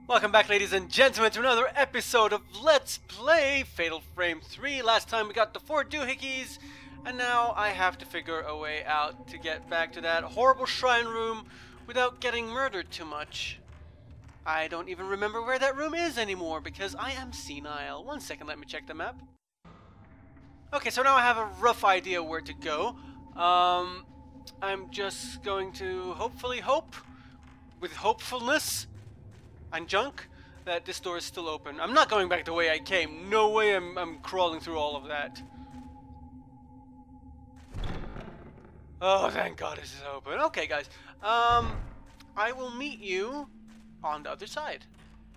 Welcome back, ladies and gentlemen, to another episode of Let's Play Fatal Frame 3. Last time we got the 4 doohickeys, and now I have to figure a way out to get back to that horrible shrine room without getting murdered too much. I don't even remember where that room is anymore because I am senile. 1 second, let me check the map. Okay, so now I have a rough idea where to go. I'm just going to hopefully hope, with hopefulness and junk, that this door is still open. I'm not going back the way I came. No way I'm crawling through all of that. Oh, thank God this is open. Okay, guys. I will meet you on the other side,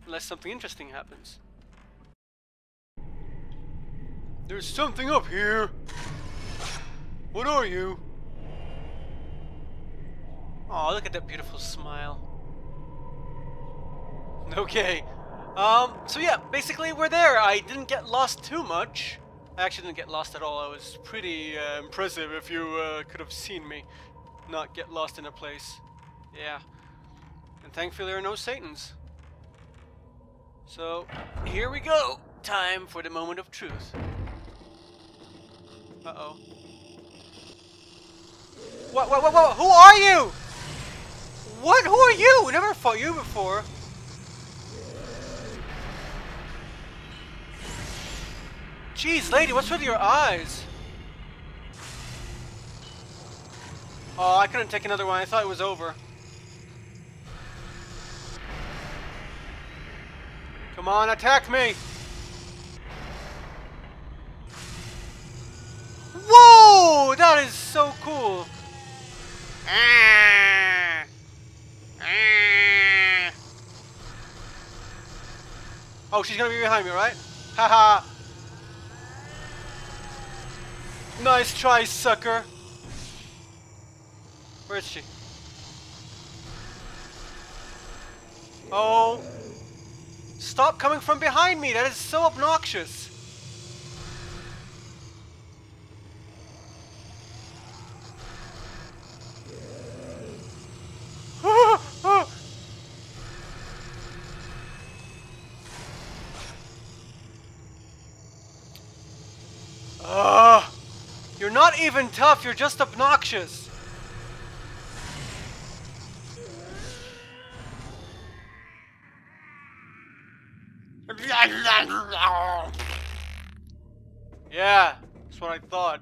unless something interesting happens. There's something up here. What are you? Oh, look at that beautiful smile. Okay. So yeah, basically we're there. I didn't get lost too much. I actually didn't get lost at all. I was pretty impressive if you could have seen me not get lost in a place. Yeah. And thankfully there are no Satans. So, here we go. Time for the moment of truth. Uh-oh. What? Who are you? What? Who are you? Never fought you before. Jeez, lady, what's with your eyes? Oh, I couldn't take another one. I thought it was over. Come on, attack me! Whoa! That is so cool! Oh, she's gonna be behind me, right? Haha! Nice try, sucker! Where is she? Oh! Stop coming from behind me! That is so obnoxious! You're not even tough, you're just obnoxious. Yeah, that's what I thought.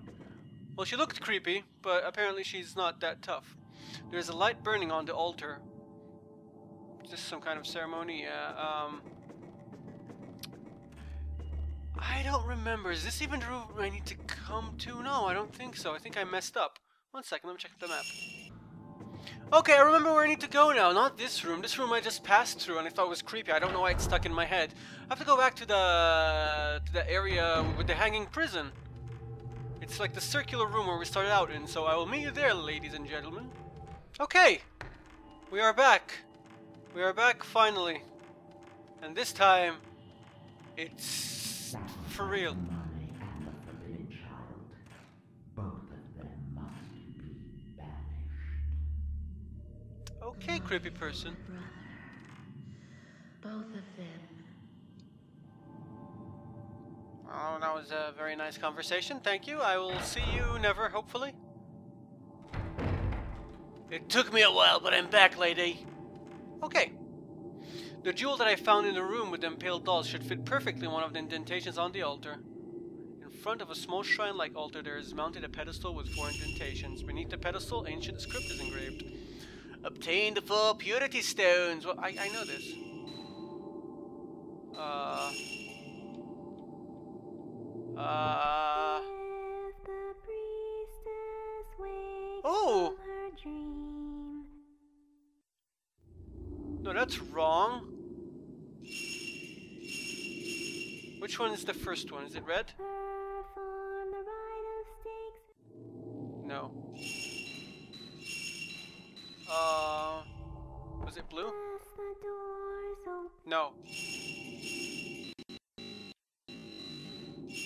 Well, she looked creepy, but apparently she's not that tough. There's a light burning on the altar. Is this some kind of ceremony? Yeah, I don't remember. Is this even the room I need to come to? No, I don't think so. I think I messed up. 1 second, let me check the map. Okay, I remember where I need to go now. Not this room. This room I just passed through and I thought it was creepy. I don't know why it's stuck in my head. I have to go back to the area with the hanging prison. It's like the circular room where we started out in, so I will meet you there, ladies and gentlemen. Okay, we are back. We are back finally. And this time, it's for real. Okay, creepy person. Both of them. Oh, that was a very nice conversation. Thank you. I will see you never, hopefully. It took me a while, but I'm back, lady. Okay. The jewel that I found in the room with the impaled dolls should fit perfectly in one of the indentations on the altar. In front of a small shrine-like altar, there is mounted a pedestal with 4 indentations. Beneath the pedestal, ancient script is engraved. Obtain the 4 purity stones. Well, I know this. Oh! No, that's wrong. Which one is the first one? Is it red? No. Was it blue? No.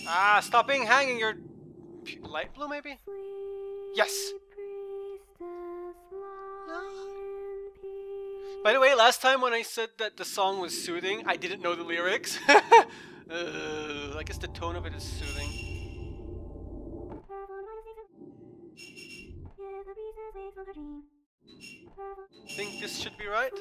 Ah, stop being hanging. You're light blue, maybe? Yes. By the way, last time when I said that the song was soothing, I didn't know the lyrics. I guess the tone of it is soothing. Think this should be right?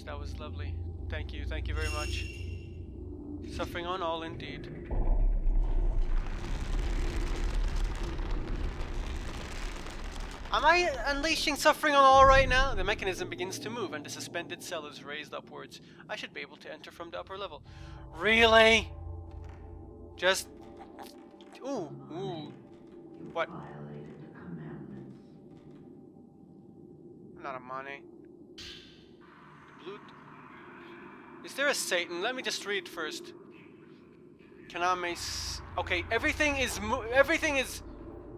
That was lovely. Thank you very much. Suffering on all indeed. Am I unleashing suffering on all right now? The mechanism begins to move and the suspended cell is raised upwards. I should be able to enter from the upper level. Really? Just... Ooh. What? Not a money. Is there a Satan? Let me just read first. Kaname's... Okay, everything is...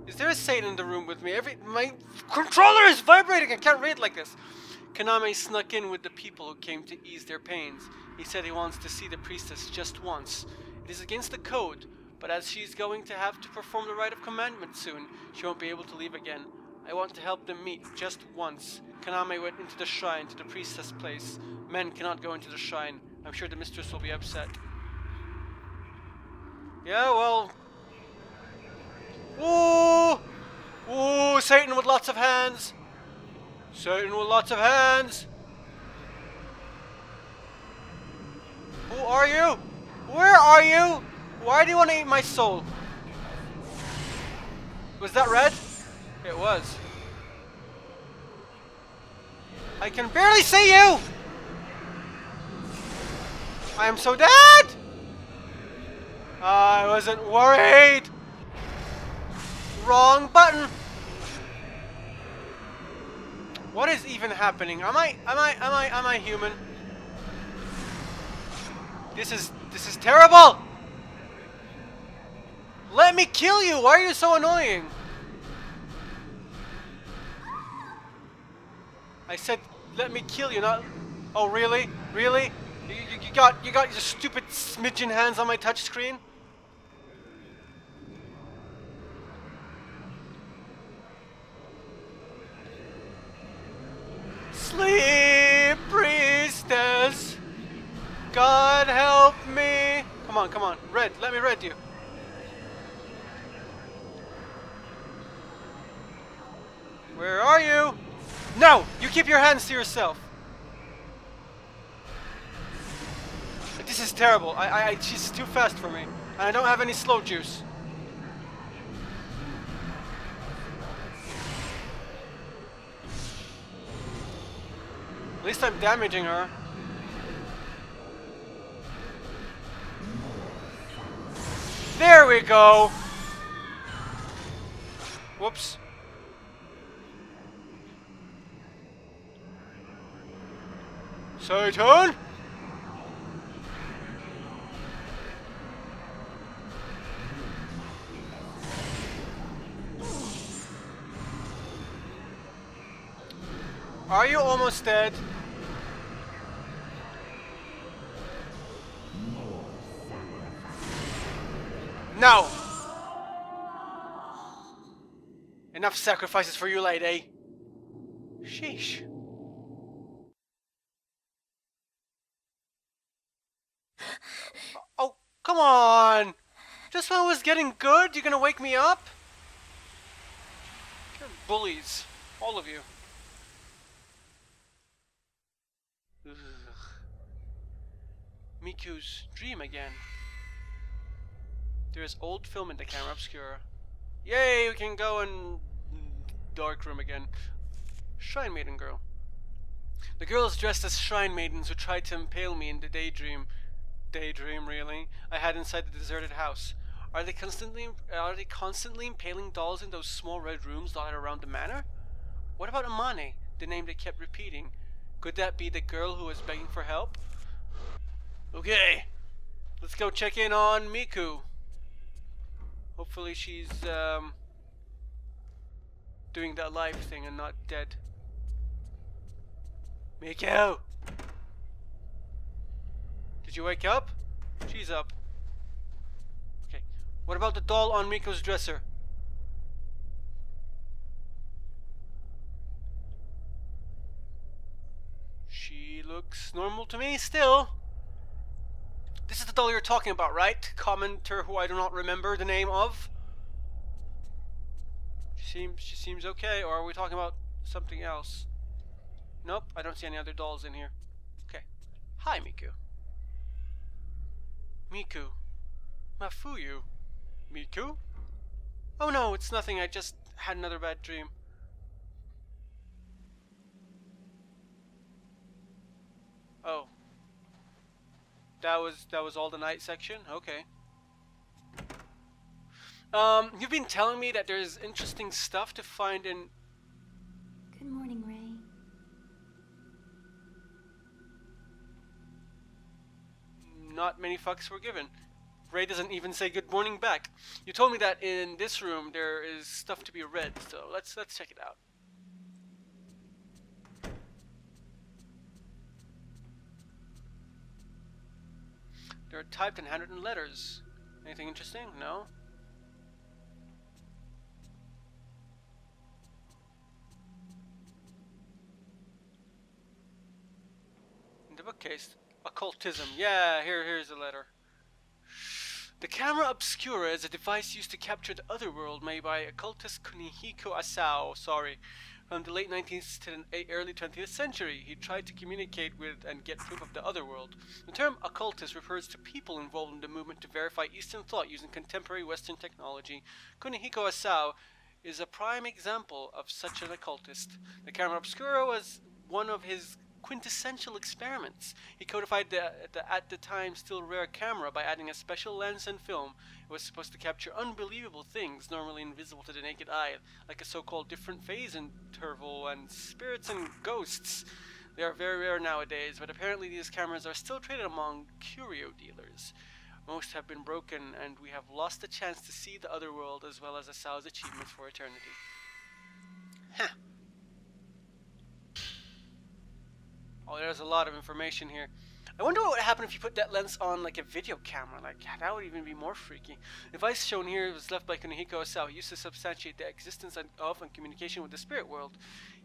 Is there a Satan in the room with me? My controller is vibrating! I can't read like this! Kaname snuck in with the people who came to ease their pains. He said he wants to see the priestess just once. It is against the code, but as she's going to have to perform the rite of commandment soon, she won't be able to leave again. I want to help them meet just once. Kaname went into the shrine to the priestess' place. Men cannot go into the shrine. I'm sure the mistress will be upset. Yeah, well... Ooh, Satan with lots of hands. Satan with lots of hands. Who are you? Where are you? Why do you want to eat my soul? Was that red? It was. I can barely see you! I am so dead! I wasn't worried! Wrong button! What is even happening? Am I human? This is terrible! Let me kill you! Why are you so annoying? I said, let me kill you, not... Oh, really? Really? You got your stupid smidgen hands on my touchscreen? Sleep, priestess! God help me! Come on. Red, let me red you. Where are you? No! You keep your hands to yourself. This is terrible. She's too fast for me. And I don't have any slow juice. At least I'm damaging her. There we go! Whoops. Satan! Are you almost dead? No! Enough sacrifices for you, lady. Sheesh. Oh, come on! Just when I was getting good, you're gonna wake me up? You're bullies. All of you. Ugh. Miku's dream again. There is old film in the camera obscura. Yay, we can go in dark room again. Shrine maiden girl. The girls dressed as shrine maidens who tried to impale me in the daydream, really, I had inside the deserted house. Are they constantly impaling dolls in those small red rooms dotted around the manor? What about Amane, the name they kept repeating? Could that be the girl who was begging for help? Okay, let's go check in on Miku. Hopefully she's doing that live thing and not dead. Miku! Did you wake up? She's up. Okay, what about the doll on Miku's dresser? She looks normal to me still. This is the doll you're talking about, right? Commenter who I do not remember the name of. She seems okay, or are we talking about something else? Nope, I don't see any other dolls in here. Okay. Hi, Miku. Miku. Mafuyu. Miku? Oh no, it's nothing, I just had another bad dream. Oh. That was all the night section? Okay. You've been telling me that there's interesting stuff to find in... Good morning, Ray. Not many fucks were given. Ray doesn't even say good morning back. You told me that in this room there is stuff to be read, so let's check it out. There are typed and handwritten letters. Anything interesting? No? In the bookcase. Occultism. Yeah, here's a letter. The camera obscura is a device used to capture the otherworld made by occultist Kunihiko Asao, from the late 19th to the early 20th century. He tried to communicate with and get proof of the otherworld. The term occultist refers to people involved in the movement to verify Eastern thought using contemporary Western technology. Kunihiko Asao is a prime example of such an occultist. The camera obscura was one of his quintessential experiments. He codified the at the time still rare camera by adding a special lens and film. It was supposed to capture unbelievable things normally invisible to the naked eye, like a so-called different phase interval and spirits and ghosts. They are very rare nowadays, but apparently these cameras are still traded among curio dealers. Most have been broken, and we have lost the chance to see the other world as well as Asao's achievements for eternity. Huh. Oh, there's a lot of information here. I wonder what would happen if you put that lens on like a video camera. Like, that would even be more freaky. The device shown here was left by Kunihiko Asao. He used to substantiate the existence of and communication with the spirit world.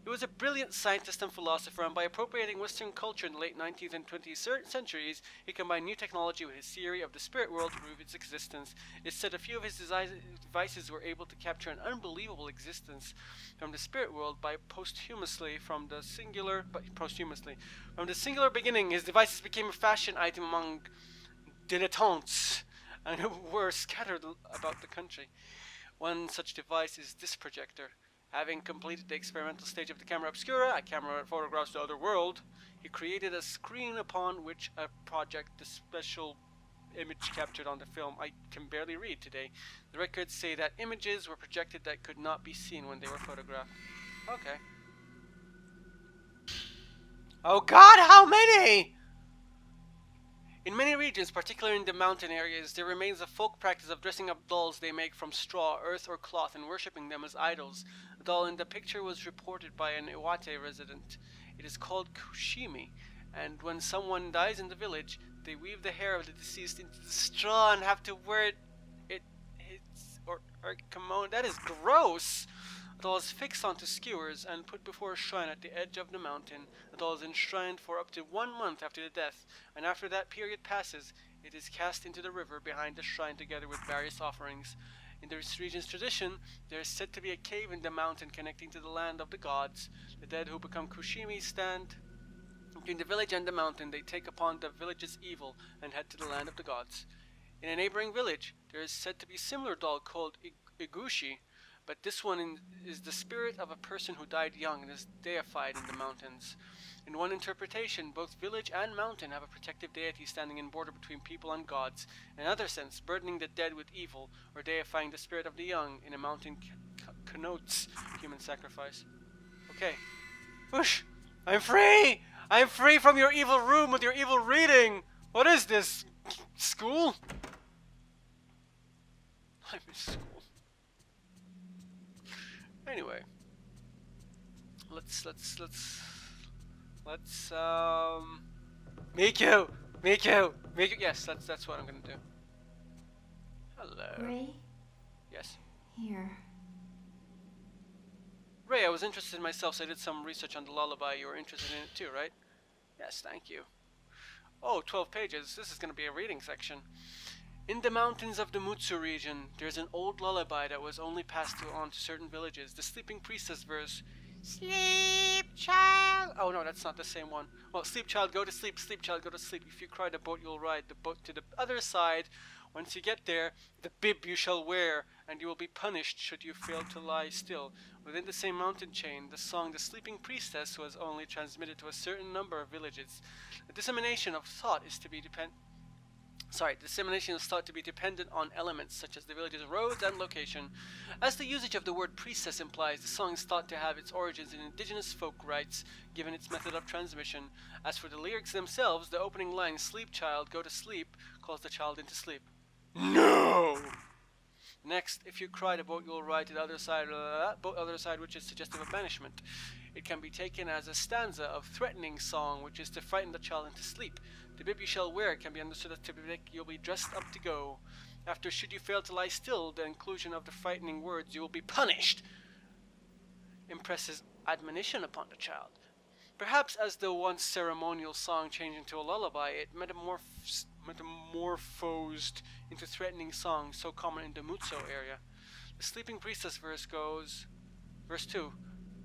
He was a brilliant scientist and philosopher, and by appropriating Western culture in the late 19th and 20th centuries, he combined new technology with his theory of the spirit world to prove its existence. It's said a few of his devices were able to capture an unbelievable existence from the spirit world by posthumously from the singular beginning. His devices became a fashion item among dilettantes and who were scattered about the country. One such device is this projector. Having completed the experimental stage of the camera obscura, a camera that photographs the other world, he created a screen upon which a project the special image captured on the film. I can barely read today. The records say that images were projected that could not be seen when they were photographed. Okay. Oh God, how many? In many regions, particularly in the mountain areas, there remains a folk practice of dressing up dolls they make from straw, earth, or cloth and worshipping them as idols. The doll in the picture was reported by an Iwate resident. It is called kushimi, and when someone dies in the village, they weave the hair of the deceased into the straw and have to wear or kimono. That is gross! The doll is fixed onto skewers and put before a shrine at the edge of the mountain. The doll is enshrined for up to 1 month after the death, and after that period passes, it is cast into the river behind the shrine together with various offerings. In this region's tradition, there is said to be a cave in the mountain connecting to the land of the gods. The dead who become kushimi stand between the village and the mountain. They take upon the village's evil and head to the land of the gods. In a neighboring village, there is said to be a similar doll called Igushi, but this one is the spirit of a person who died young and is deified in the mountains. In one interpretation, both village and mountain have a protective deity standing in border between people and gods. In another sense, burdening the dead with evil or deifying the spirit of the young in a mountain connotes human sacrifice. Okay. Whoosh! I'm free! I'm free from your evil room with your evil reading! What is this? School? I'm in school. Anyway. Let's Miku! Miku! Miku! Yes, that's what I'm gonna do. Hello. Ray, Yes. here. Ray, I was interested in myself, so I did some research on the lullaby. You were interested in it too, right? Yes, thank you. Oh, 12 pages. This is going to be a reading section. In the mountains of the Mutsu region, there's an old lullaby that was only passed on to certain villages. The sleeping priestess verse, "Sleep, child." Oh no, that's not the same one. Well, sleep, child, go to sleep. Sleep, child, go to sleep. If you cry the boat, you'll ride the boat to the other side. Once you get there, the bib you shall wear, and you will be punished should you fail to lie still. Within the same mountain chain, the song "The Sleeping Priestess" was only transmitted to a certain number of villages. The dissemination of thought is to be dependent on elements such as the village's roads and location. As the usage of the word priestess implies, the song is thought to have its origins in indigenous folk rites, given its method of transmission. As for the lyrics themselves, the opening line, "Sleep, child, go to sleep," calls the child into sleep. No! Next, if you cry the boat, you'll ride to the other side, which is suggestive of banishment. It can be taken as a stanza of threatening song, which is to frighten the child into sleep. The bib you shall wear can be understood as to predict you'll be dressed up to go. After, should you fail to lie still, the inclusion of the frightening words, "you will be punished," impresses admonition upon the child. Perhaps as the once ceremonial song changed into a lullaby, it metamorphosed into threatening song so common in the Mutsu area. The sleeping priestess verse goes, verse 2,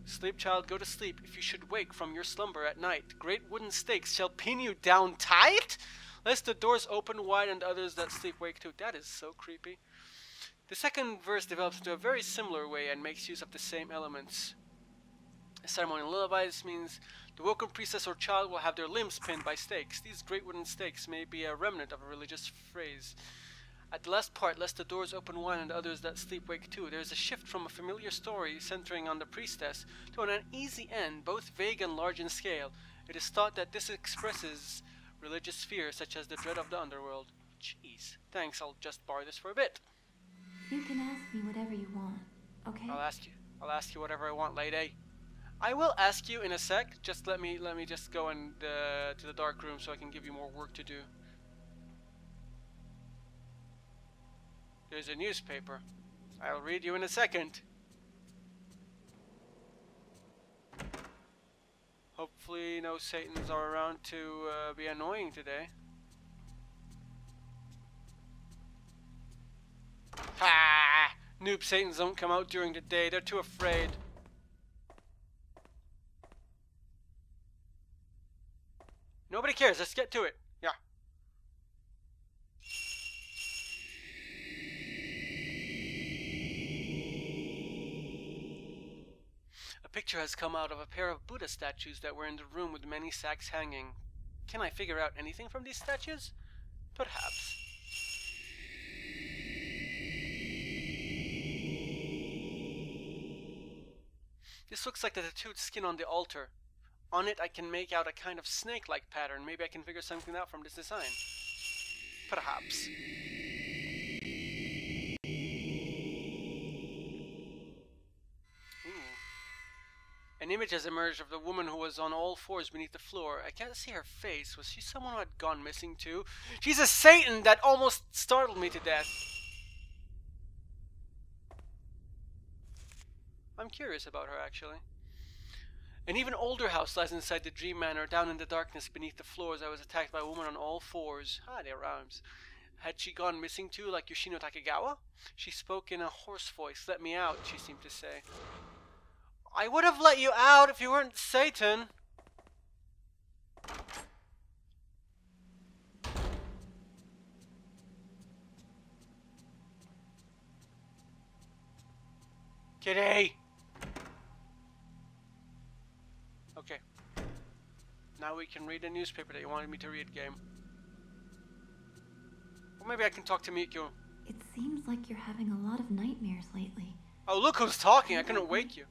"Sleep, child, go to sleep. If you should wake from your slumber at night, great wooden stakes shall pin you down tight, lest the doors open wide and others that sleep wake too." That is so creepy. The second verse develops into a very similar way and makes use of the same elements. A ceremonial lullaby. This means the woken priestess or child will have their limbs pinned by stakes. These great wooden stakes may be a remnant of a religious phrase. At the last part, "lest the doors open wide and others that sleep wake too," there is a shift from a familiar story centering on the priestess to an uneasy end, both vague and large in scale. It is thought that this expresses religious fear, such as the dread of the underworld. Jeez. Thanks, I'll just borrow this for a bit. You can ask me whatever you want, okay? I'll ask you whatever I want, lady. I will ask you in a sec. Just let me just go to the dark room so I can give you more work to do. There's a newspaper. I'll read you in a second. Hopefully no Satans are around to be annoying today. Ha! Noob Satans don't come out during the day. They're too afraid. Nobody cares. Let's get to it. Yeah. A picture has come out of a pair of Buddha statues that were in the room with many sacks hanging. Can I figure out anything from these statues? Perhaps. This looks like the tattooed skin on the altar. On it I can make out a kind of snake-like pattern. Maybe I can figure something out from this design. Perhaps. Ooh. An image has emerged of the woman who was on all fours beneath the floor. I can't see her face. Was she someone who had gone missing too? She's a Satan! That almost startled me to death. I'm curious about her, actually. An even older house lies inside the dream manor. Down in the darkness beneath the floors, I was attacked by a woman on all fours. Ah, they rhymes. Had she gone missing too, like Yoshino Takegawa? She spoke in a hoarse voice. "Let me out," she seemed to say. I would have let you out if you weren't Satan. Kitty! Okay. Now we can read the newspaper that you wanted me to read, game. Or maybe I can talk to Miku. It seems like you're having a lot of nightmares lately. Oh, look who's talking. I couldn't wake you.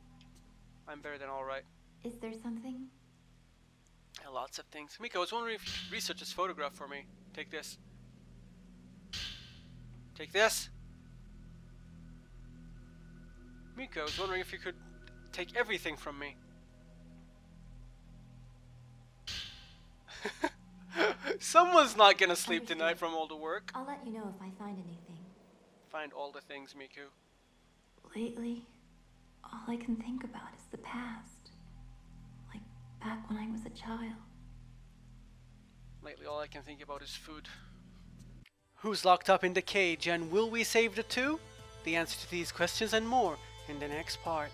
I'm better than alright. Is there something? Lots of things. Miku, I was wondering if you could research this photograph for me. Take this. Take this. Miku, I was wondering if you could take everything from me. Someone's not gonna sleep tonight from all the work. I'll let you know if I find anything. Find all the things, Miku. Lately, all I can think about is the past. Like back when I was a child. Lately, all I can think about is food. Who's locked up in the cage, and will we save the two? The answer to these questions and more in the next part.